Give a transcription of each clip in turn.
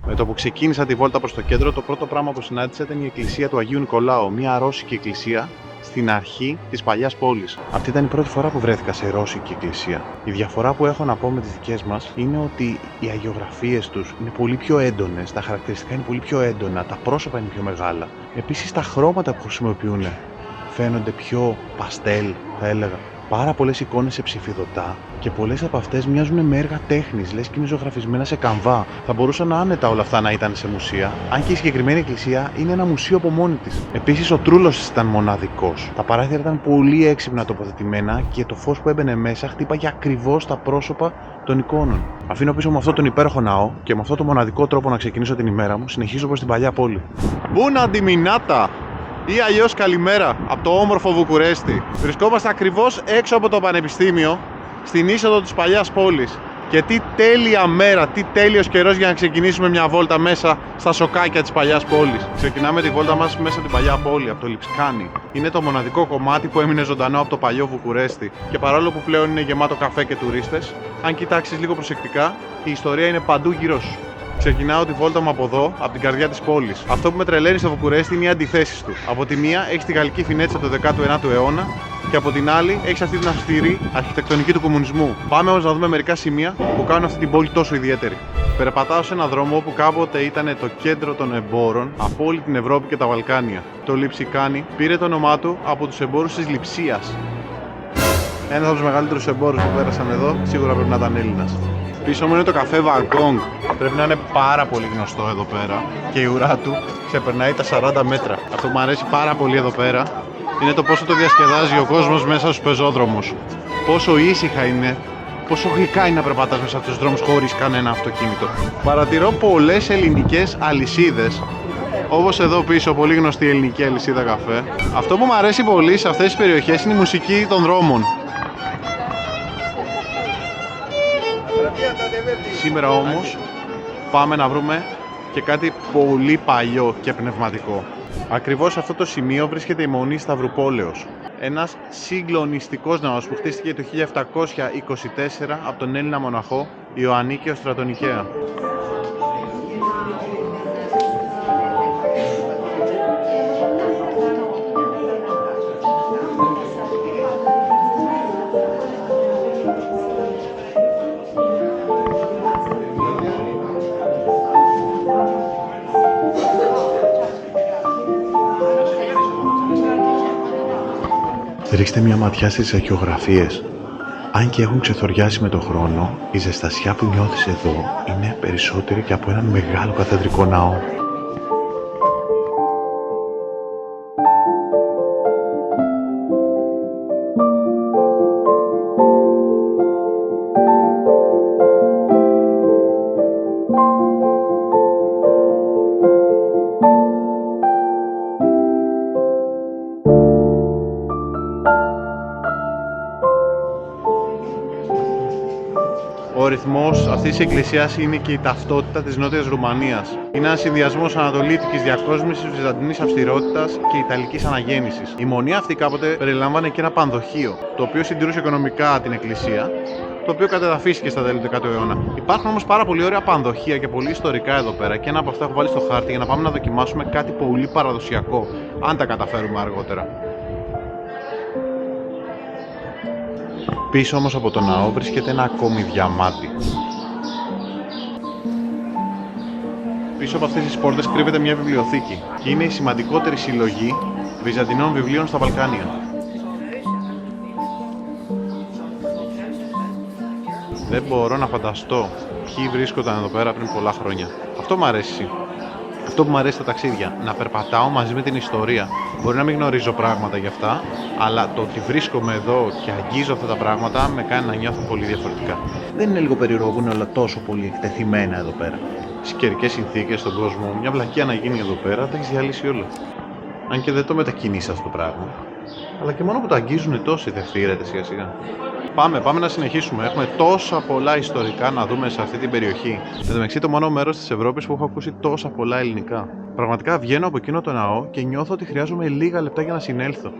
Με το που ξεκίνησα τη βόλτα προς το κέντρο, το πρώτο πράγμα που συνάντησα ήταν η εκκλησία του Αγίου Νικολάου, μια ρώσικη εκκλησία στην αρχή της παλιάς πόλης. Αυτή ήταν η πρώτη φορά που βρέθηκα σε ρώσικη εκκλησία. Η διαφορά που έχω να πω με τις δικές μας είναι ότι οι αγιογραφίες τους είναι πολύ πιο έντονες, τα χαρακτηριστικά είναι πολύ πιο έντονα, τα πρόσωπα είναι πιο μεγάλα. Επίσης τα χρώματα που χρησιμοποιούν φαίνονται πιο παστέλ, θα έλεγα. Πάρα πολλές εικόνες σε ψηφιδωτά και πολλές από αυτές μοιάζουν με έργα τέχνης, λες και είναι ζωγραφισμένα σε καμβά. Θα μπορούσαν άνετα όλα αυτά να ήταν σε μουσεία, αν και η συγκεκριμένη εκκλησία είναι ένα μουσείο από μόνη της. Επίσης, ο τρούλος ήταν μοναδικός. Τα παράθυρα ήταν πολύ έξυπνα τοποθετημένα και το φως που έμπαινε μέσα χτύπαγε ακριβώς τα πρόσωπα των εικόνων. Αφήνω πίσω μου αυτό τον υπέροχο ναό και με αυτό το μοναδικό τρόπο να ξεκινήσω την ημέρα μου, συνεχίζω προς την παλιά πόλη. Μπούνα αντιμινάτα! Ή αλλιώς καλημέρα από το όμορφο Βουκουρέστι. Βρισκόμαστε ακριβώς έξω από το Πανεπιστήμιο, στην είσοδο της παλιάς πόλης. Και τι τέλεια μέρα, τι τέλειος καιρός για να ξεκινήσουμε μια βόλτα μέσα στα σοκάκια της παλιάς πόλης. Ξεκινάμε τη βόλτα μας μέσα από την παλιά πόλη, από το Λιψκάνι. Είναι το μοναδικό κομμάτι που έμεινε ζωντανό από το παλιό Βουκουρέστι. Και παρόλο που πλέον είναι γεμάτο καφέ και τουρίστες, αν κοιτάξεις λίγο προσεκτικά, η ιστορία είναι παντού γύρω σου. Ξεκινάω τη βόλτα μου από εδώ, από την καρδιά της πόλης. Αυτό που με τρελαίνει στο Βουκουρέστι είναι οι αντιθέσεις του. Από τη μία έχεις τη γαλλική φινέτσα του 19ου αιώνα και από την άλλη έχεις αυτή την αυστηρή αρχιτεκτονική του κομμουνισμού. Πάμε όμως να δούμε μερικά σημεία που κάνουν αυτή την πόλη τόσο ιδιαίτερη. Περπατάω σε έναν δρόμο που κάποτε ήταν το κέντρο των εμπόρων από όλη την Ευρώπη και τα Βαλκάνια. Το Λιψικάνι πήρε το όνομά του από τους εμπόρους της Λειψίας. Ένας από τους μεγαλύτερους εμπόρους που πέρασαν εδώ σίγουρα πρέπει να ήταν Έλληνας. Πίσω μου είναι το καφέ Βαγκόγκ. Πρέπει να είναι πάρα πολύ γνωστό εδώ πέρα και η ουρά του ξεπερνάει τα 40 μέτρα. Αυτό που μου αρέσει πάρα πολύ εδώ πέρα είναι το πόσο το διασκεδάζει ο κόσμος μέσα στους πεζόδρομους. Πόσο ήσυχα είναι, πόσο γλυκά είναι να περπατάς μέσα στους δρόμους χωρίς κανένα αυτοκίνητο. Παρατηρώ πολλές ελληνικές αλυσίδες. Όπως εδώ πίσω, πολύ γνωστή ελληνική αλυσίδα καφέ. Αυτό που μου αρέσει πολύ σε αυτές τις περιοχές είναι η μουσική των δρόμων. Σήμερα όμως πάμε να βρούμε και κάτι πολύ παλιό και πνευματικό. Ακριβώς σε αυτό το σημείο βρίσκεται η Μονή Σταυρουπόλεως. Ένας συγκλονιστικός ναός που χτίστηκε το 1724 από τον Έλληνα μοναχό Ιωαννίκιο Στρατονικαία. Ρίξτε μια ματιά στις αρχαιογραφίες. Αν και έχουν ξεθοριάσει με τον χρόνο, η ζεστασιά που νιώθεις εδώ είναι περισσότερη και από έναν μεγάλο καθεδρικό ναό. Ο ρυθμός αυτής της εκκλησίας είναι και η ταυτότητα της Νότιας Ρουμανίας. Είναι ένας συνδυασμός ανατολίτικης διακόσμησης, βυζαντινής αυστηρότητας και ιταλικής αναγέννησης. Η μονή αυτή κάποτε περιλάμβανε και ένα πανδοχείο, το οποίο συντηρούσε οικονομικά την εκκλησία, το οποίο κατεδαφίστηκε στα τέλη του 10ου αιώνα. Υπάρχουν όμως πάρα πολύ ωραία πανδοχεία και πολύ ιστορικά εδώ πέρα και ένα από αυτά έχω βάλει στο χάρτη για να πάμε να δοκιμάσουμε κάτι πολύ παραδοσιακό, αν τα καταφέρουμε αργότερα. Πίσω όμως από το ναό βρίσκεται ένα ακόμη διαμάτι. Πίσω από αυτές τις πόρτες κρύβεται μια βιβλιοθήκη και είναι η σημαντικότερη συλλογή βυζαντινών βιβλίων στα Βαλκάνια. Δεν μπορώ να φανταστώ ποιοι βρίσκονταν εδώ πέρα πριν πολλά χρόνια. Αυτό μου αρέσει. Αυτό που μου αρέσει στα ταξίδια, να περπατάω μαζί με την ιστορία. Μπορεί να μην γνωρίζω πράγματα γι' αυτά, αλλά το ότι βρίσκομαι εδώ και αγγίζω αυτά τα πράγματα με κάνει να νιώθω πολύ διαφορετικά. Δεν είναι λίγο περίεργο που είναι όλα τόσο πολύ εκτεθειμένα εδώ πέρα? Στις καιρικές συνθήκες στον κόσμο, μια βλακεία να γίνει εδώ πέρα, τα έχεις διαλύσει όλα. Αν και δεν το μετακινείς αυτό το πράγμα. Αλλά και μόνο που το αγγίζουν τόσοι δεν φύρεται σιγά σιγά. Πάμε να συνεχίσουμε. Έχουμε τόσα πολλά ιστορικά να δούμε σε αυτή την περιοχή. Εν τω μεταξύ, το μόνο μέρος της Ευρώπης που έχω ακούσει τόσα πολλά ελληνικά. Πραγματικά βγαίνω από εκείνο το ναό και νιώθω ότι χρειάζομαι λίγα λεπτά για να συνέλθω.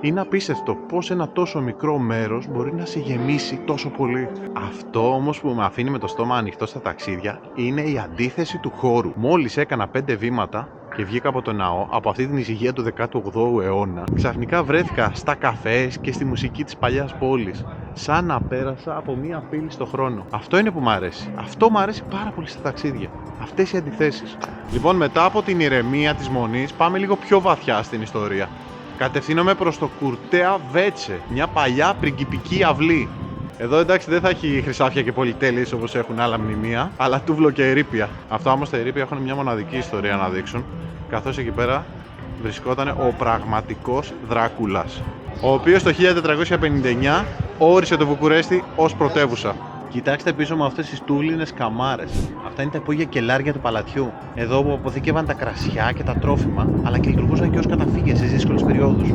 Είναι απίστευτο πώς ένα τόσο μικρό μέρος μπορεί να σε γεμίσει τόσο πολύ. Αυτό όμως που με αφήνει με το στόμα ανοιχτό στα ταξίδια είναι η αντίθεση του χώρου. Μόλις έκανα 5 βήματα και βγήκα από το ναό, από αυτή την ησυχία του 18ου αιώνα, ξαφνικά βρέθηκα στα καφές και στη μουσική της παλιάς πόλης. Σαν να πέρασα από μία πύλη στο χρόνο. Αυτό είναι που μου αρέσει. Αυτό μου αρέσει πάρα πολύ στα ταξίδια. Αυτές οι αντιθέσεις. Λοιπόν, μετά από την ηρεμία της Μονής, πάμε λίγο πιο βαθιά στην ιστορία. Κατευθύνομαι προς το Κουρτέα Βέτσε, μια παλιά πριγκιπική αυλή. Εδώ εντάξει δεν θα έχει χρυσάφια και πολυτέλειες όπως έχουν άλλα μνημεία, αλλά τούβλο και ερείπια. Αυτά όμως τα ερείπια έχουν μια μοναδική ιστορία να δείξουν, καθώς εκεί πέρα βρισκόταν ο πραγματικός Δράκουλας, ο οποίος το 1459 όρισε το Βουκουρέστι ως πρωτεύουσα. Κοιτάξτε πίσω μου αυτές τις τούβλινες καμάρες. Αυτά είναι τα υπόγεια κελάρια του παλατιού. Εδώ που αποθήκευαν τα κρασιά και τα τρόφιμα, αλλά και λειτουργούσαν και ως καταφύγια στις δύσκολες περιόδους.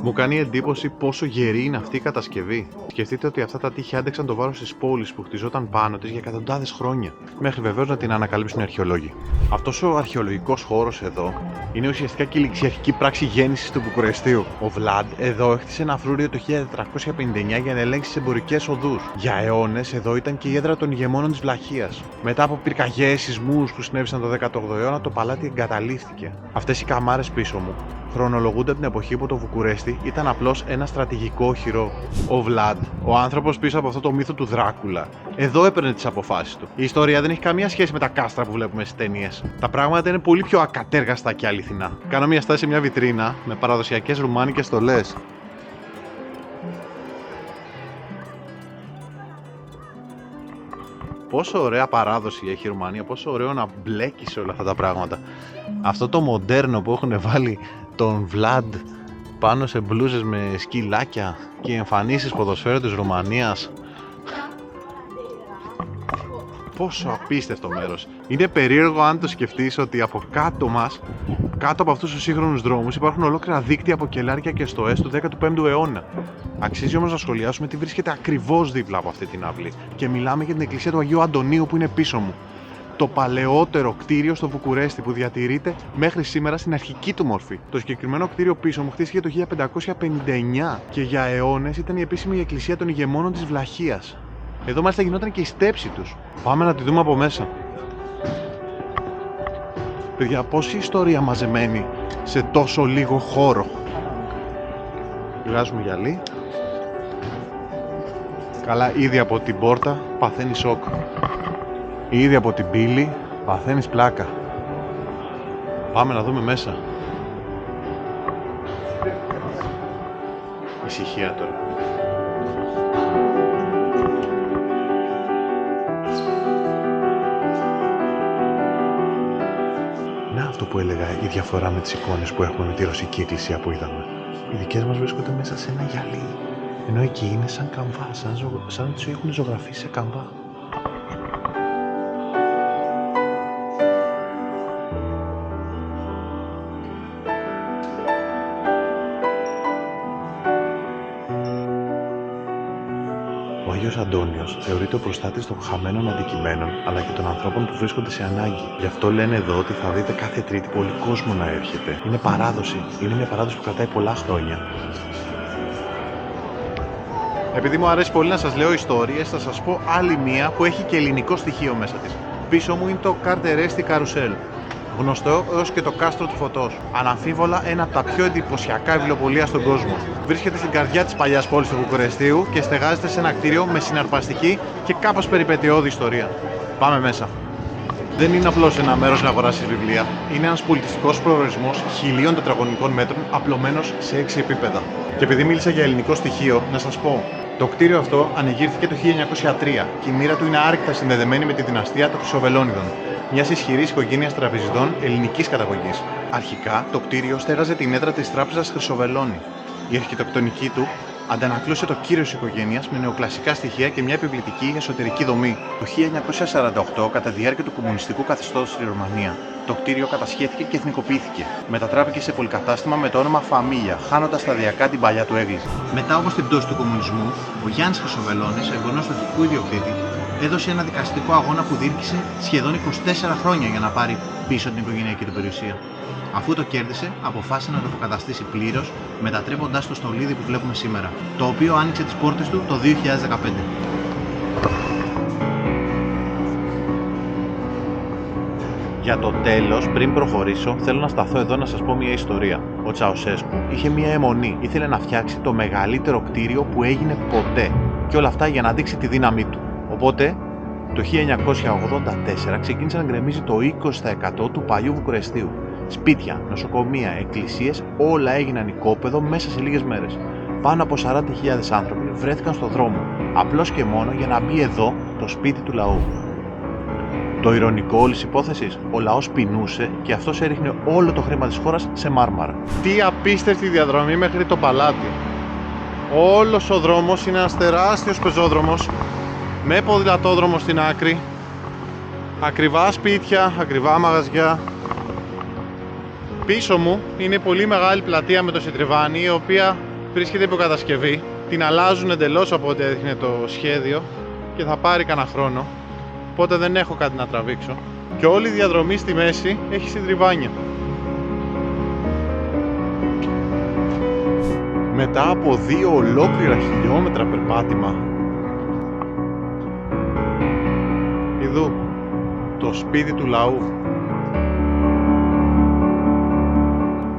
Μου κάνει εντύπωση πόσο γερή είναι αυτή η κατασκευή. Σκεφτείτε ότι αυτά τα τείχη άντεξαν το βάρος της πόλης που χτιζόταν πάνω της για εκατοντάδες χρόνια. Μέχρι βεβαίως να την ανακαλύψουν οι αρχαιολόγοι. Αυτός ο αρχαιολογικός χώρος εδώ είναι ουσιαστικά και η ληξιαρχική πράξη γέννησης του Βουκουρεστίου. Ο Βλάντ εδώ έχτισε ένα φρούριο το 1459 για να ελέγξει τις εμπορικές οδούς. Για αιώνες εδώ ήταν και η έδρα των ηγεμόνων της Βλαχίας. Μετά από πυρκαγιές, σεισμούς που συνέβησαν το 18ο αιώνα, το παλάτι εγκαταλείφθηκε. Αυτές οι καμάρες πίσω μου χρονολογούνται από την εποχή που το Βουκουρέστι ήταν απλώς ένα στρατηγικό οχυρό. Ο Βλάντ, ο άνθρωπος πίσω από αυτό το μύθο του Δράκουλα, εδώ έπαιρνε τις αποφάσεις του. Η ιστορία δεν έχει καμία σχέση με τα κάστρα που βλέπουμε στις ταινίες. Τα πράγματα είναι πολύ πιο ακατέργαστα και αληθινά. Κάνω μια στάση σε μια βιτρίνα με παραδοσιακές ρουμάνικες στολές. Πόσο ωραία παράδοση έχει η Ρουμανία, πόσο ωραίο να μπλέκει σε όλα αυτά τα πράγματα. Αυτό το μοντέρνο που έχουν βάλει τον Βλάντ πάνω σε μπλούζες με σκυλάκια και εμφανίσεις ποδοσφαίρου της Ρουμανίας. Πόσο απίστευτο μέρος. Είναι περίεργο αν το σκεφτείς ότι από κάτω μας, κάτω από αυτούς τους σύγχρονους δρόμους, υπάρχουν ολόκληρα δίκτυα από κελάρια και στοές του 15ου αιώνα. Αξίζει όμως να σχολιάσουμε τι βρίσκεται ακριβώς δίπλα από αυτή την αυλή. Και μιλάμε για την εκκλησία του Αγίου Αντωνίου που είναι πίσω μου. Το παλαιότερο κτίριο στο Βουκουρέστι που διατηρείται μέχρι σήμερα στην αρχική του μορφή. Το συγκεκριμένο κτίριο πίσω μου χτίστηκε το 1559 και για αιώνες ήταν η επίσημη εκκλησία των ηγεμόνων της Βλαχίας. Εδώ μάλιστα γινόταν και η στέψη τους. Πάμε να τη δούμε από μέσα. Παιδιά, πόση ιστορία μαζεμένη σε τόσο λίγο χώρο. Βγάζουμε γυαλί. Καλά, ήδη από την πόρτα παθαίνει σοκ. Ήδη από την πύλη παθαίνεις πλάκα. Πάμε να δούμε μέσα. Ησυχία τώρα. Να αυτό που έλεγα, η διαφορά με τις εικόνες που έχουμε με τη ρωσική εκκλησία που είδαμε. Οι δικές μας βρίσκονται μέσα σε ένα γυαλί, ενώ εκεί είναι σαν καμβά, σαν να τους έχουν ζωγραφίσει σε καμβά. Ο Άγιος Αντώνιος θεωρείται ο προστάτης των χαμένων αντικειμένων αλλά και των ανθρώπων που βρίσκονται σε ανάγκη. Γι' αυτό λένε εδώ ότι θα δείτε κάθε Τρίτη πολύ κόσμο να έρχεται. Είναι παράδοση. Είναι μια παράδοση που κρατάει πολλά χρόνια. Επειδή μου αρέσει πολύ να σας λέω ιστορίες, θα σας πω άλλη μία που έχει και ελληνικό στοιχείο μέσα της. Πίσω μου είναι το Καρτερέστι Καρουσέλ, γνωστό έως και το κάστρο του Φωτός. Αναμφίβολα ένα από τα πιο εντυπωσιακά βιβλιοπωλεία στον κόσμο. Βρίσκεται στην καρδιά της παλιάς πόλης του Βουκουρεστίου και στεγάζεται σε ένα κτίριο με συναρπαστική και κάπως περιπετειώδη ιστορία. Πάμε μέσα. Δεν είναι απλώς ένα μέρος να αγοράσεις βιβλία. Είναι ένας πολιτιστικός προορισμός 1000 τετραγωνικών μέτρων απλωμένος σε 6 επίπεδα. Και επειδή μίλησα για ελληνικό στοιχείο, να σας πω. Το κτίριο αυτό ανοιγήθηκε το 1903 και η μοίρα του είναι άρρηκτα συνδεδεμένη με τη δυναστεία των Χρυσοβελώνιδων, μιας ισχυρής οικογένειας τραπεζιτών ελληνικής καταγωγής. Αρχικά, το κτίριο στέγαζε την έδρα της τράπεζας Χρυσοβελώνη. Η αρχιτεκτονική του αντανακλούσε το κύρος της οικογένειας με νεοκλασικά στοιχεία και μια επιβλητική εσωτερική δομή. Το 1948, κατά τη διάρκεια του κομμουνιστικού καθεστώτος στη Ρουμανία, το κτίριο κατασχέθηκε και εθνικοποιήθηκε. Μετατράπηκε σε πολυκατάστημα με το όνομα Φαμίλια, χάνοντας σταδιακά την παλιά του έγκληση. Μετά όμως την πτώση του κομμουνισμού, ο Γιάννης Χρυσοβελώνης, εγγονός του αρχικού ιδιοκτήτη, έδωσε ένα δικαστικό αγώνα που διήρκησε σχεδόν 24 χρόνια για να πάρει πίσω την οικογενειακή του περιουσία. Αφού το κέρδισε, αποφάσισε να το αποκαταστήσει πλήρως, μετατρέποντάς το στο λίδι που βλέπουμε σήμερα, το οποίο άνοιξε τις πόρτες του το 2015. Για το τέλος, πριν προχωρήσω, θέλω να σταθώ εδώ να σας πω μια ιστορία. Ο Τσαουσέσκου είχε μια αιμονή. Ήθελε να φτιάξει το μεγαλύτερο κτίριο που έγινε ποτέ. Και όλα αυτά για να δείξει τη δύναμή του. Οπότε, το 1984 ξεκίνησε να γκρεμίζει το 20% του παλιού Βουκουρεστίου. Σπίτια, νοσοκομεία, εκκλησίες, όλα έγιναν οικόπεδο μέσα σε λίγες μέρες. Πάνω από 40.000 άνθρωποι βρέθηκαν στο δρόμο, απλώς και μόνο για να μπει εδώ το σπίτι του λαού. Το ηρωνικό όλης υπόθεσης, ο λαός πεινούσε και αυτός έριχνε όλο το χρήμα της χώρας σε μάρμαρα. Τι απίστευτη διαδρομή μέχρι το παλάτι. Όλος ο δρόμος είναι ένας τεράστιος πεζόδρομος με ποδηλατόδρομο στην άκρη, ακριβά σπίτια, ακριβά μαγαζιά. Πίσω μου είναι η πολύ μεγάλη πλατεία με το Σιτριβάνι, η οποία βρίσκεται υπό κατασκευή. Την αλλάζουν εντελώς από ό,τι έδειχνε το σχέδιο και θα πάρει κανένα χρόνο. Οπότε δεν έχω κάτι να τραβήξω. Και όλη η διαδρομή στη μέση έχει συντριβάνια. Μετά από 2 ολόκληρα χιλιόμετρα περπάτημα, ειδού το σπίτι του λαού.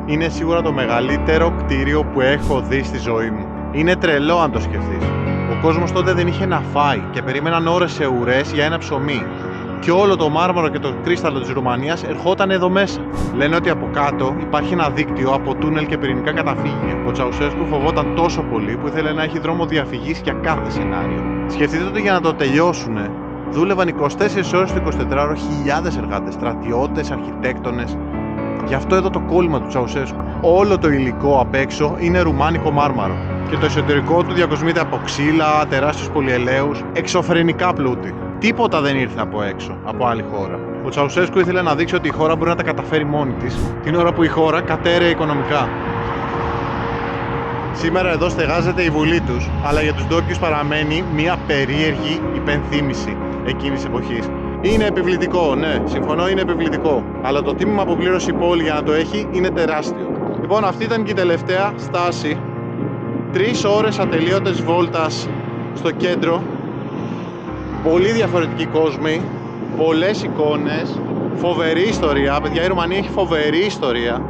Είναι σίγουρα το μεγαλύτερο κτίριο που έχω δει στη ζωή μου. Είναι τρελό αν το σκεφτείς. Ο κόσμος τότε δεν είχε να φάει και περίμεναν ώρες σε ουρές για ένα ψωμί. Και όλο το μάρμαρο και το κρίσταλο της Ρουμανίας ερχόταν εδώ μέσα. Λένε ότι από κάτω υπάρχει ένα δίκτυο από τούνελ και πυρηνικά καταφύγια. Ο Τσαουσέσκου φοβόταν τόσο πολύ που ήθελε να έχει δρόμο διαφυγής για κάθε σενάριο. Σκεφτείτε ότι για να το τελειώσουνε, δούλευαν 24 ώρες το 24ωρο χιλιάδες εργάτες, στρατιώτες, αρχιτέκτονες. Γι' αυτό εδώ το κόλλημα του Τσαουσέσκου. Όλο το υλικό απ' έξω είναι ρουμάνικο μάρμαρο. Και το εσωτερικό του διακοσμείται από ξύλα, τεράστιους πολυελαίους, εξωφρενικά πλούτη. Τίποτα δεν ήρθε από έξω, από άλλη χώρα. Ο Τσαουσέσκου ήθελε να δείξει ότι η χώρα μπορεί να τα καταφέρει μόνη της, την ώρα που η χώρα κατέρεε οικονομικά. Σήμερα εδώ στεγάζεται η βουλή τους, αλλά για τους ντόπιους παραμένει μια περίεργη υπενθύμηση εκείνης της εποχής. Είναι επιβλητικό, ναι, συμφωνώ, είναι επιβλητικό. Αλλά το τίμημα που πλήρωσε η πόλη για να το έχει είναι τεράστιο. Λοιπόν, αυτή ήταν και η τελευταία στάση. 3 ώρες ατελείωτες βόλτας στο κέντρο. Πολύ διαφορετικοί κόσμοι, πολλές εικόνες, φοβερή ιστορία. Παιδιά, η Ρουμανία έχει φοβερή ιστορία.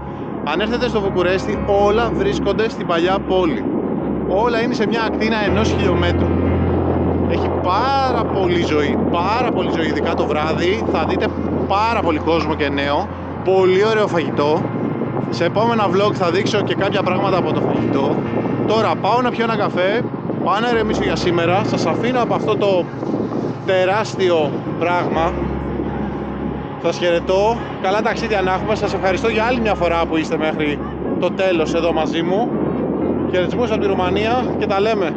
Αν έρθετε στο Βουκουρέστι, όλα βρίσκονται στην παλιά πόλη. Όλα είναι σε μια ακτίνα 1 χιλιόμετρου. Έχει πάρα πολύ ζωή, ειδικά το βράδυ. Θα δείτε πάρα πολύ κόσμο και νέο. Πολύ ωραίο φαγητό. Σε επόμενα vlog θα δείξω και κάποια πράγματα από το φαγητό. Τώρα πάω να πιω ένα καφέ, πάω να ηρεμήσω για σήμερα. Σας αφήνω από αυτό το τεράστιο πράγμα. Σας χαιρετώ. Καλά ταξίδια να έχουμε. Σας ευχαριστώ για άλλη μια φορά που είστε μέχρι το τέλος εδώ μαζί μου. Χαιρετισμούς από τη Ρουμανία και τα λέμε.